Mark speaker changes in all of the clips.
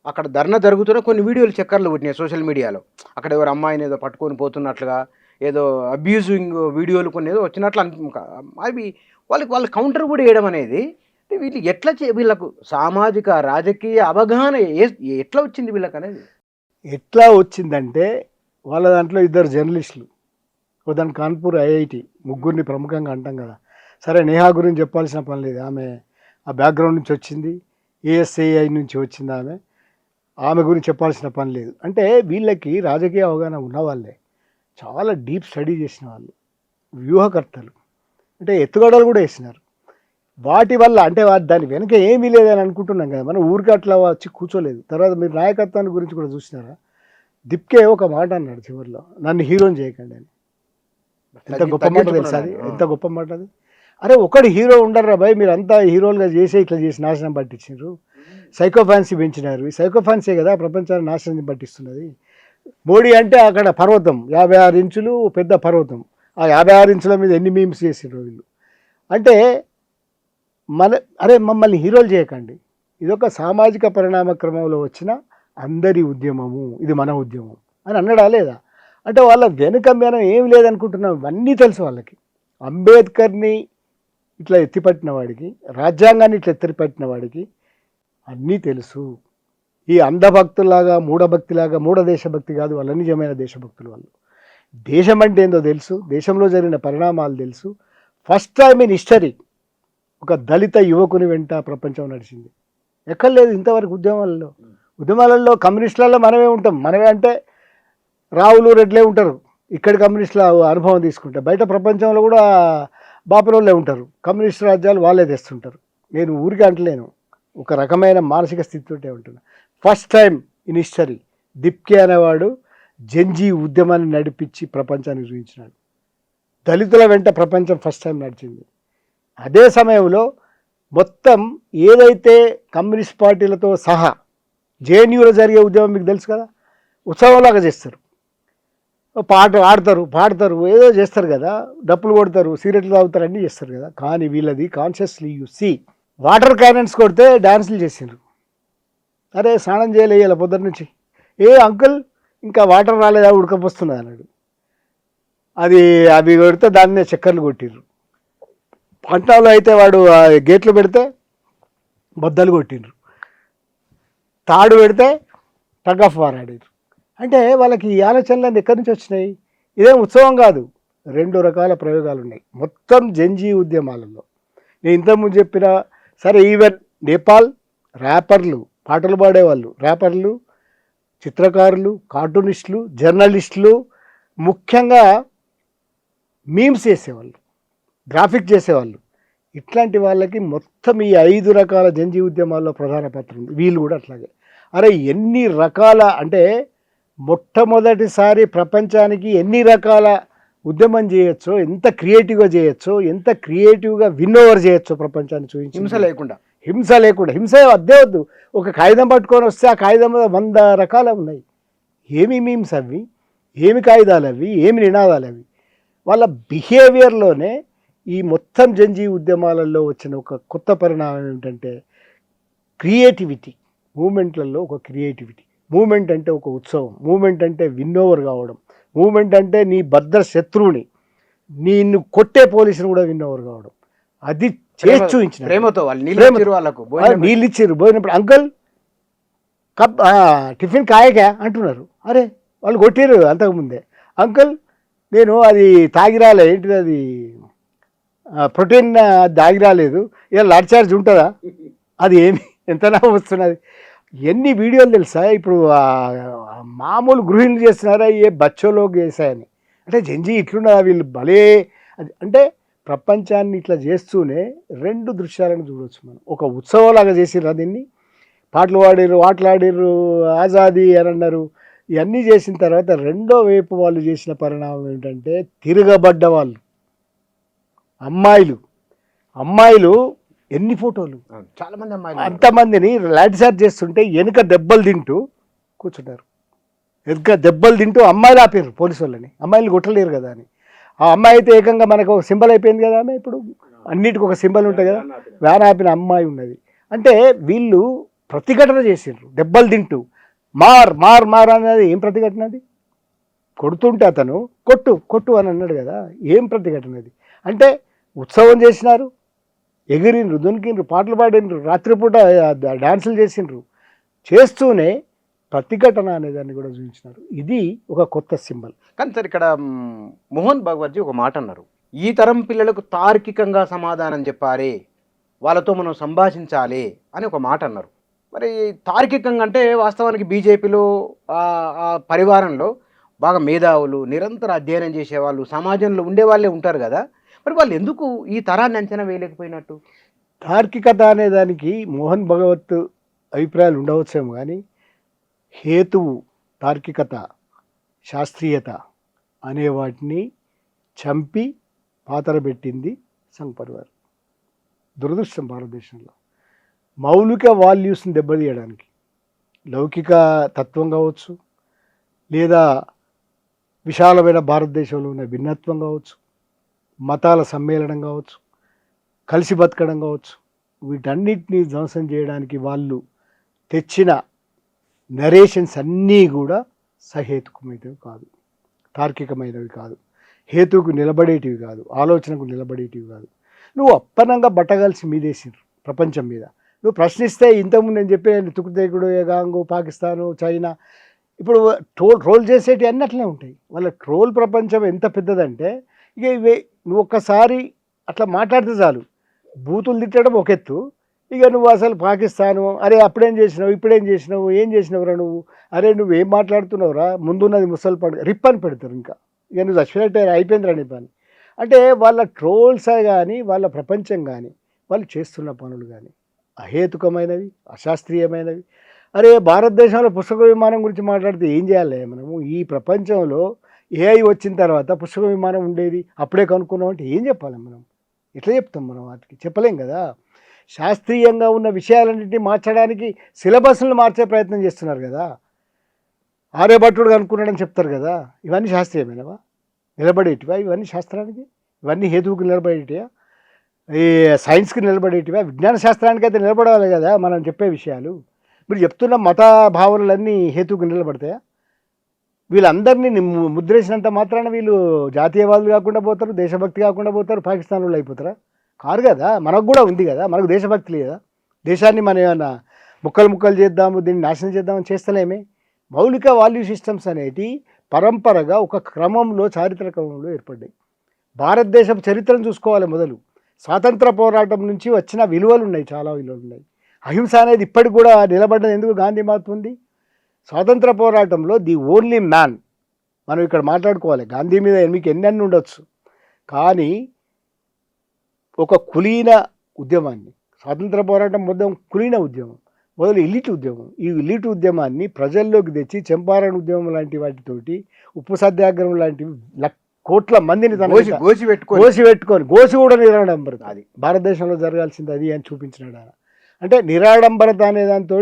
Speaker 1: అక్కడ ధర్నా జరుగుతున్న కొన్ని వీడియోలు చక్కర్లు కొట్టినాయి సోషల్ మీడియాలో. అక్కడ ఎవరు అమ్మాయిని ఏదో పట్టుకొని పోతున్నట్లుగా, ఏదో అబ్యూజింగ్ వీడియోలు కొన్ని ఏదో వచ్చినట్లు అవి వాళ్ళు కౌంటర్ కూడా వేయడం అనేది అంటే వీళ్ళు ఎట్లా వీళ్ళకు సామాజిక, రాజకీయ అవగాహన ఎట్లా వచ్చింది వీళ్ళకనేది?
Speaker 2: ఎట్లా వచ్చిందంటే వాళ్ళ దాంట్లో ఇద్దరు జర్నలిస్టులు, దాని కాన్పూర్ ఐఐటి, ముగ్గురిని ప్రముఖంగా అంటాం కదా. సరే, నేహా గురించి చెప్పాల్సిన పని లేదు, ఆమె ఆ బ్యాక్గ్రౌండ్ నుంచి వచ్చింది, ఏఎస్ఐఐ నుంచి వచ్చింది ఆమె. ఆమె గురించి చెప్పాల్సిన పని లేదు. అంటే వీళ్ళకి రాజకీయ అవగాహన ఉన్నవాళ్ళే, చాలా డీప్ స్టడీ చేసిన వాళ్ళు, వ్యూహకర్తలు, అంటే ఎత్తుగడలు కూడా వేసినారు. వాటి వల్ల అంటే దాని వెనక ఏమీ లేదని అనుకుంటున్నాం కదా మనం, ఊరికి అట్లా వచ్చి కూర్చోలేదు. తర్వాత మీరు నాయకత్వాన్ని గురించి కూడా చూసినారా? దిప్కే ఒక మాట అన్నాడు చివరిలో, నన్ను హీరోని చేయకండి అని. ఎంత గొప్ప మాట తెలుసా అది? ఎంత గొప్ప మాట అది! అరే, ఒకటి హీరో ఉండరా భయ్, మీరు అంతా హీరోలుగా చేసే ఇట్లా చేసి నాశనం పట్టించారు, సైకో ఫ్యాన్సీ పెంచినారు. ఈ సైకో ఫ్యాన్సీ కదా ప్రపంచాన్ని నాశనం పట్టిస్తున్నది. మోడీ అంటే అక్కడ పర్వతం, 56 ఇంచులు పెద్ద పర్వతం, ఆ 56 ఇంచుల మీద ఎన్ని మీమ్స్ చేసారు వీళ్ళు. అంటే అరే మమ్మల్ని హీరోలు చేయకండి, ఇదొక సామాజిక పరిణామ క్రమంలో వచ్చిన అందరి ఉద్యమము, ఇది మన ఉద్యమం అని అన్నాడా లేదా? అంటే వాళ్ళ వెనుక మనం ఏం లేదనుకుంటున్నాం, ఇవన్నీ తెలుసు వాళ్ళకి. అంబేద్కర్ని ఇట్లా ఎత్తిపట్టిన వాడికి, రాజ్యాంగాన్ని ఇట్లా ఎత్తిపట్టిన వాడికి అన్నీ తెలుసు. ఈ అంధభక్తులాగా, మూఢభక్తిలాగా, మూఢ దేశభక్తి కాదు, వాళ్ళ నిజమైన దేశభక్తులు వాళ్ళు. దేశం అంటే ఏందో తెలుసు, దేశంలో జరిగిన పరిణామాలు తెలుసు. ఫస్ట్ టైం ఇన్ హిస్టరీ ఒక దళిత యువకుని వెంట ప్రపంచం నడిచింది. ఎక్కడ లేదు ఇంతవరకు ఉద్యమాలలో కమ్యూనిస్టులలో మనమే ఉంటాం. మనమే అంటే రావులు, రెడ్లే ఉంటారు. ఇక్కడ కమ్యూనిస్టుల అనుభవం తీసుకుంటే బయట ప్రపంచంలో కూడా బాపులోళ్ళే ఉంటారు. కమ్యూనిస్ట్ రాజ్యాలు వాళ్ళే తెస్తుంటారు. నేను ఊరికే అంటలేను, ఒక రకమైన మానసిక స్థితితోటే ఉంటున్నా. ఫస్ట్ టైం ఇన్ హిస్టరీ దిప్కే అనేవాడు జంజీ ఉద్యమాన్ని నడిపించి ప్రపంచాన్ని చూపించినాడు. దళితుల వెంట ప్రపంచం ఫస్ట్ టైం నడిచింది. అదే సమయంలో మొత్తం ఏదైతే కమ్యూనిస్ట్ పార్టీలతో సహా జేఎన్యూలో జరిగే ఉద్యమం మీకు తెలుసు కదా, ఉత్సవంలాగా చేస్తారు. పాట ఆడతారు, పాడతారు, ఏదో చేస్తారు కదా, డప్పులు కొడతారు, సిగరెట్లు తాగుతారు, అన్నీ చేస్తారు కదా. కానీ వీళ్ళది consciously you see, water cannons కొడితే డ్యాన్సులు చేసిండ్రు. అరే స్నానం చేయలేయాలి పొద్దున్న నుంచి, ఏ అంకుల్ ఇంకా వాటర్ రాలేదా, ఉడకపోస్తున్నది అన్నాడు. అవి కొడితే దాన్నే చక్కర్లు కొట్టిర్రు. పంటలో అయితే వాడు గేట్లు పెడితే బద్దలు కొట్టిండ్రు, తాడు పెడితే టగ్ ఆఫ్ వార్ ఆడిర్రు. అంటే వాళ్ళకి ఈ ఆలోచనలన్నీ ఎక్కడి నుంచి వచ్చినాయి? ఇదేం ఉత్సవం కాదు, 2 రకాల ప్రయోగాలు ఉన్నాయి మొత్తం జంజీ ఉద్యమాలలో. నేను ఇంతకుముందు చెప్పిన సరే, ఈవెన్ నేపాల్ ర్యాపర్లు, పాటలు పాడేవాళ్ళు, ర్యాపర్లు, చిత్రకారులు, కార్టూనిస్టులు, జర్నలిస్టులు, ముఖ్యంగా మీమ్స్ చేసేవాళ్ళు, గ్రాఫిక్ చేసేవాళ్ళు, ఇట్లాంటి వాళ్ళకి మొత్తం ఈ 5 రకాల జంజీ ఉద్యమాల్లో ప్రధాన పాత్ర ఉంది. వీళ్ళు కూడా అట్లాగే. అరే ఎన్ని రకాల అంటే మొట్టమొదటిసారి ప్రపంచానికి ఎన్ని రకాల ఉద్యమం చేయొచ్చో, ఎంత క్రియేటివ్గా చేయొచ్చో, ఎంత క్రియేటివ్గా విన్ ఓవర్ చేయొచ్చో ప్రపంచాన్ని చూపించి, హింస లేకుండా హింస అద్దే వద్దు. ఒక కాగితం పట్టుకొని వస్తే ఆ కాగితం మీద 100 రకాలు ఉన్నాయి. ఏమి మీమ్స్ అవి, ఏమి కాగితాలు అవి, ఏమి నినాదాలు అవి. వాళ్ళ బిహేవియర్లోనే ఈ మొత్తం జంజీ ఉద్యమాలలో వచ్చిన ఒక కొత్త పరిణామం ఏమిటంటే క్రియేటివిటీ. మూమెంట్లలో ఒక క్రియేటివిటీ. మూమెంట్ అంటే ఒక ఉత్సవం, మూమెంట్ అంటే విన్ ఓవర్ కావడం, మూమెంట్ అంటే నీ భద్ర శత్రువుని, నిన్ను కొట్టే పోలీసుని కూడా విన్ ఓవర్ కావడం. అది చేసి చూపించిన
Speaker 1: ప్రేమతో నీళ్ళు
Speaker 2: ఇచ్చారు. పోయినప్పుడు అంకుల్ కప్ టిఫిన్ కాయగా అంటున్నారు. అరే వాళ్ళు కొట్టారు అంతకుముందే. అంకుల్ నేను అది తాగి రాలే, ఏంటిది అది ప్రోటీన్ తాగి రాలేదు, ఇలా లాడ్ చార్జ్ ఉంటుందా, అది ఏమి ఎంతనా వస్తున్నది. ఎన్ని వీడియోలు తెలుసా ఇప్పుడు, మామూలు గృహిణులు చేస్తున్నారా ఏ బచ్చోలోకి చేశాయని. అంటే జంజీ ఇట్లున్నదా వీళ్ళు భలే. అంటే ప్రపంచాన్ని ఇట్లా చేస్తూనే 2 దృశ్యాలను చూడవచ్చు మనం. ఒక ఉత్సవంలాగా చేసిర్రు దీన్ని, పాటలు పాడిర్రు, ఆటలాడిర్రు, ఆజాదీ అని అన్నారు. ఇవన్నీ చేసిన తర్వాత రెండో వైపు వాళ్ళు చేసిన పరిణామం ఏంటంటే తిరగబడ్డ వాళ్ళు, అమ్మాయిలు ఎన్ని ఫోటోలు,
Speaker 1: చాలా మంది అమ్మాయిలు
Speaker 2: అంతమందిని లాఠీచార్జ్ చేస్తుంటే వెనుక దెబ్బలు తింటూ కూర్చుంటారు. వెనుక దెబ్బలు తింటూ అమ్మాయిలు ఆపారు పోలీసు వాళ్ళని, అమ్మాయిలు కొట్టలేరు కదా అని. ఆ అమ్మాయి అయితే ఏకంగా మనకు ఒక సింబల్ అయిపోయింది కదా. ఆమె ఇప్పుడు అన్నిటికీ ఒక సింబల్ ఉంటుంది కదా, వ్యాన్ ఆపిన అమ్మాయి ఉన్నది. అంటే వీళ్ళు ప్రతిఘటన చేసిండ్రు దెబ్బలు తింటూ. మార్ మార్ మార్ అనేది ఏం ప్రతిఘటన అది? కొడుతుంటే అతను కొట్టు కొట్టు అని అన్నాడు కదా, ఏం ప్రతిఘటన అది? అంటే ఉత్సవం చేసినారు, ఎగిరిండ్రు, దునికిండ్రు, పాటలు పాడిండ్రు, రాత్రిపూట డాన్సులు చేసిండ్రు, చేస్తూనే ప్రతిఘటన అనేదాన్ని కూడా చూపించినారు. ఇది ఒక కొత్త సింబల్.
Speaker 1: కానీ సార్ ఇక్కడ మోహన్ భగవత్జీ ఒక మాట అన్నారు, ఈ తరం పిల్లలకు తార్కికంగా సమాధానం చెప్పాలి, వాళ్ళతో మనం సంభాషించాలి అని ఒక మాట అన్నారు. మరి తార్కికంగా అంటే వాస్తవానికి బీజేపీలో ఆ పరివారంలో బాగా మేధావులు, నిరంతర అధ్యయనం చేసేవాళ్ళు, సమాజంలో ఉండేవాళ్ళే ఉంటారు కదా, మరి వాళ్ళు ఎందుకు ఈ తరాన్ని అంచనా వేయలేకపోయినట్టు?
Speaker 2: తార్కికత అనేదానికి మోహన్ భగవత్ అభిప్రాయాలు ఉండవచ్చేమో, కానీ హేతువు, తార్కికత, శాస్త్రీయత అనే వాటిని చంపి పాతరబెట్టింది సంఘ్ పరివార్. దురదృష్టం భారతదేశంలో. మౌలిక వాల్యూస్ని దెబ్బతీయడానికి, లౌకిక తత్వం కావచ్చు, లేదా విశాలమైన భారతదేశంలో ఉన్న భిన్నత్వం కావచ్చు, మతాల సమ్మేళనం కావచ్చు, కలిసి బతకడం కావచ్చు, వీటన్నిటినీ ధ్వంసం చేయడానికి వాళ్ళు తెచ్చిన నరేషన్స్ అన్నీ కూడా సహేతుకమైనవి కాదు, తార్కికమైనవి కాదు, హేతువుకు నిలబడేటివి కాదు, ఆలోచనకు నిలబడేటివి కాదు. నువ్వు అప్పనంగా బట్టగలిసి మీదేసిండ్రు ప్రపంచం మీద. నువ్వు ప్రశ్నిస్తే ఇంతకుముందు నేను చెప్పే తుకుదేకుడు, గాంగు, పాకిస్తాను, చైనా, ఇప్పుడు ట్రోల్ చేసేటివి అన్నీ అట్లనే ఉంటాయి. వాళ్ళ ట్రోల్ ప్రపంచం ఎంత పెద్దదంటే ఇక ఇవే నువ్వు ఒక్కసారి అట్లా మాట్లాడితే చాలు, బూతులు తిట్టడం ఒక ఎత్తు, ఇక నువ్వు అసలు పాకిస్తాను, అరే అప్పుడేం చేసినావు, ఇప్పుడేం చేసినావు, ఏం చేసినావురా నువ్వు, అరే నువ్వేం మాట్లాడుతున్నావురా, ముందున్నది ముసలి పండుగ రిప్పని పెడతారు. ఇంకా ఇక నువ్వు చచ్చినట్టే అయిపోయిందిరా నీ పని. అంటే వాళ్ళ ట్రోల్స్ కానీ వాళ్ళ ప్రపంచం కానీ వాళ్ళు చేస్తున్న పనులు కానీ అహేతుకమైనవి, అశాస్త్రీయమైనవి. అరే భారతదేశంలో పుష్పక విమానం గురించి మాట్లాడితే ఏం చేయాలి మనము? ఈ ప్రపంచంలో ఏఐ వచ్చిన తర్వాత పుష్పక విమానం ఉండేది అప్పుడే కనుక్కున్నాం అంటే ఏం చెప్పాలి మనం? ఎట్లా చెప్తాం మనం? వాటికి చెప్పలేం కదా. శాస్త్రీయంగా ఉన్న విషయాలన్నింటినీ మార్చడానికి సిలబస్లను మార్చే ప్రయత్నం చేస్తున్నారు కదా. ఆర్యభట్టుడు కనుక్కున్నాడని చెప్తారు కదా, ఇవన్నీ శాస్త్రీయమైనవా? నిలబడేటివా ఇవన్నీ? శాస్త్రానికి ఇవన్నీ హేతువుకి నిలబడేటివా? ఈ సైన్స్కి నిలబడేటివా? విజ్ఞాన శాస్త్రానికి అయితే నిలబడాలి కదా మనం చెప్పే విషయాలు. మీరు చెప్తున్న మత భావనలన్నీ హేతువుకి నిలబడతాయా? వీళ్ళందరినీ ముద్రేసినంత మాత్రాన వీళ్ళు జాతీయవాదులు కాకుండా పోతారు, దేశభక్తి కాకుండా పోతారు, పాకిస్తాన్ వాళ్ళు అయిపోతారా? కారు కదా. మనకు కూడా ఉంది కదా, మనకు దేశభక్తి లేదా? దేశాన్ని మనం ఏమన్నా ముక్కలు ముక్కలు చేద్దాము, దీన్ని నాశనం చేద్దామని చేస్తలేమే. మౌలిక వాల్యూ సిస్టమ్స్ అనేటి పరంపరగా ఒక క్రమంలో, చారిత్రక క్రమంలో ఏర్పడ్డాయి. భారతదేశం చరిత్రను చూసుకోవాలి. మొదలు స్వాతంత్ర పోరాటం నుంచి వచ్చిన విలువలు ఉన్నాయి, చాలా విలువలు ఉన్నాయి. అహింస అనేది ఇప్పటికి కూడా నిలబడ్డది ఎందుకు? గాంధీ మహాత్మ ఉంది. స్వాతంత్ర పోరాటంలో ది ఓన్లీ మ్యాన్, మనం ఇక్కడ మాట్లాడుకోవాలి. గాంధీ మీద మీకు ఎన్నెన్ని ఉండొచ్చు, కానీ ఒక కులీన ఉద్యమాన్ని, స్వాతంత్ర పోరాటం మొత్తం కులీన ఉద్యమం, మొదలు ఇలీట్ ఉద్యమం. ఈ ఇలీట్ ఉద్యమాన్ని ప్రజల్లోకి తెచ్చి చంపారణ ఉద్యమం లాంటి వాటితోటి, ఉప్పు సత్యాగ్రహం లాంటివి కోట్ల మందిని గోసి పెట్టుకొని గోసి కూడా నిరాడంబరత, అది భారతదేశంలో జరగాల్సింది అది అని చూపించినాడు ఆయన. అంటే నిరాడంబరత అనే దాంతో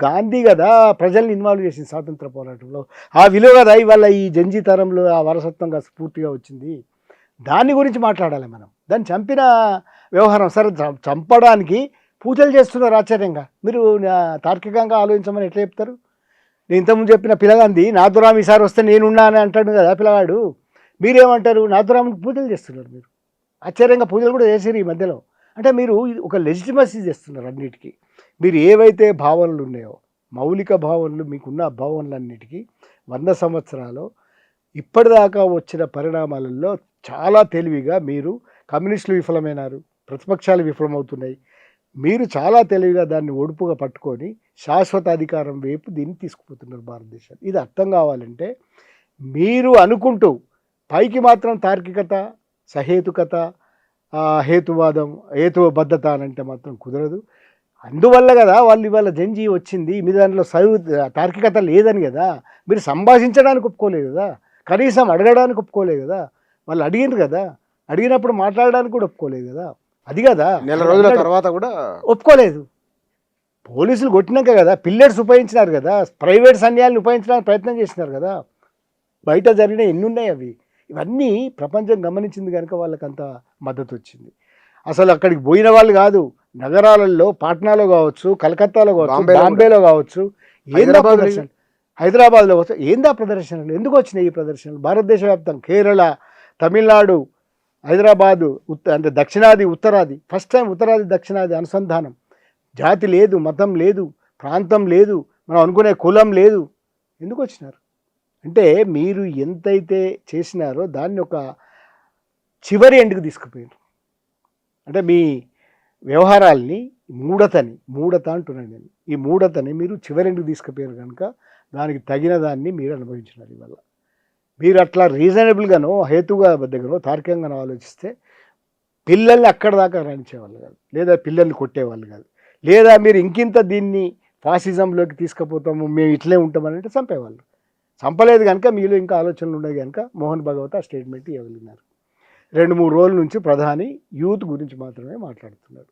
Speaker 2: గాంధీ కదా ప్రజల్ని ఇన్వాల్వ్ చేసింది స్వాతంత్ర పోరాటంలో. ఆ విలువ కదా ఇవాళ ఈ జంజీ తరంలో ఆ వారసత్వంగా స్ఫూర్తిగా వచ్చింది. దాని గురించి మాట్లాడాలి మనం. దాన్ని చంపిన వ్యవహారం సరే, చంపడానికి పూజలు చేస్తున్నారు ఆశ్చర్యంగా. మీరు తార్కికంగా ఆలోచించమని ఎట్లా చెప్తారు? నేను ఇంతకుముందు చెప్పిన పిల్లగాంది నాథురామ్ ఈసారి వస్తే నేనున్నా అని అంటాడు కదా పిల్లగాడు. మీరేమంటారు? నాథురాముకి పూజలు చేస్తున్నారు మీరు. ఆశ్చర్యంగా పూజలు కూడా చేసారు ఈ మధ్యలో. అంటే మీరు ఒక లెజిటిమసీ చేస్తున్నారు అన్నిటికీ. మీరు ఏవైతే భావనలు ఉన్నాయో, మౌలిక భావనలు, మీకున్న భావనలన్నిటికీ 100 సంవత్సరాలు ఇప్పటిదాకా వచ్చిన పరిణామాలలో చాలా తెలివిగా మీరు, కమ్యూనిస్టులు విఫలమైనారు, ప్రతిపక్షాలు విఫలమవుతున్నాయి, మీరు చాలా తెలివిగా దాన్ని ఒడుపుగా పట్టుకొని శాశ్వత అధికారం వైపు దీన్ని తీసుకుపోతున్నారు భారతదేశాన్ని. ఇది అర్థం కావాలంటే మీరు అనుకుంటూ పైకి మాత్రం తార్కికత, సహేతుకత, హేతువాదం, హేతుబద్ధత అని అంటే మాత్రం కుదరదు. అందువల్ల కదా వాళ్ళు ఇవాళ జంజీ వచ్చింది. మీ దాంట్లో తార్కికత లేదని కదా. మీరు సంభాషించడానికి ఒప్పుకోలేదు కదా, కనీసం అడగడానికి ఒప్పుకోలేదు కదా. వాళ్ళు అడిగినారు కదా, అడిగినప్పుడు మాట్లాడడానికి కూడా ఒప్పుకోలేదు కదా. అది కదా,
Speaker 1: నెల రోజుల తర్వాత కూడా
Speaker 2: ఒప్పుకోలేదు. పోలీసులు కొట్టినాక కదా పిల్లర్స్ ఉపయోగించినారు కదా, ప్రైవేట్ సైన్యాలను ఉపయోగించడానికి ప్రయత్నం చేసినారు కదా. బయట జరిగిన ఎన్ని ఉన్నాయి అవి. ఇవన్నీ ప్రపంచం గమనించింది కనుక వాళ్ళకంత మద్దతు వచ్చింది. అసలు అక్కడికి పోయిన వాళ్ళు కాదు, నగరాలలో పాట్నాలో కావచ్చు, కలకత్తాలో కావచ్చు,
Speaker 1: బాంబేలో
Speaker 2: బాంబేలో కావచ్చు, ఏందా
Speaker 1: హైదరాబాద్లో
Speaker 2: ప్రదర్శన, హైదరాబాద్లో కావచ్చు, ఏందా ప్రదర్శనలు, ఎందుకు వచ్చినాయి ఈ ప్రదర్శనలు? భారతదేశ వ్యాప్తం కేరళ, తమిళనాడు, హైదరాబాదు, అంటే దక్షిణాది ఉత్తరాది, ఫస్ట్ టైం ఉత్తరాది దక్షిణాది అనుసంధానం. జాతి లేదు, మతం లేదు, ప్రాంతం లేదు, మనం అనుకునే కులం లేదు. ఎందుకు వచ్చినారు అంటే మీరు ఎంతైతే చేసినారో దాన్ని ఒక చివరి ఎండ్కి తీసుకుపోయారు. అంటే మీ వ్యవహారాల్ని మూఢత అంటున్నాను నేను. ఈ మూఢతని మీరు చివరెందుకు తీసుకుపోయారు కనుక దానికి తగిన దాన్ని మీరు అనుభవించినారు. ఇవల్ల మీరు అట్లా రీజనబుల్గానో హేతుగా దగ్గర తార్కికంగానో ఆలోచిస్తే పిల్లల్ని అక్కడ దాకా రాణించేవాళ్ళు కాదు, లేదా పిల్లల్ని కొట్టేవాళ్ళు కాదు, లేదా మీరు ఇంకింత దీన్ని ఫాసిజంలోకి తీసుకుపోతాము, మేము ఇట్లే ఉంటామని అంటే చంపేవాళ్ళు. చంపలేదు కనుక మీలో ఇంకా ఆలోచనలు ఉన్నాయి కనుక మోహన్ భగవత్ ఆ స్టేట్మెంట్ ఇవ్వగలిగినారు. 2-3 రోజుల నుంచి ప్రధాని యూత్ గురించి మాత్రమే మాట్లాడుతున్నారు.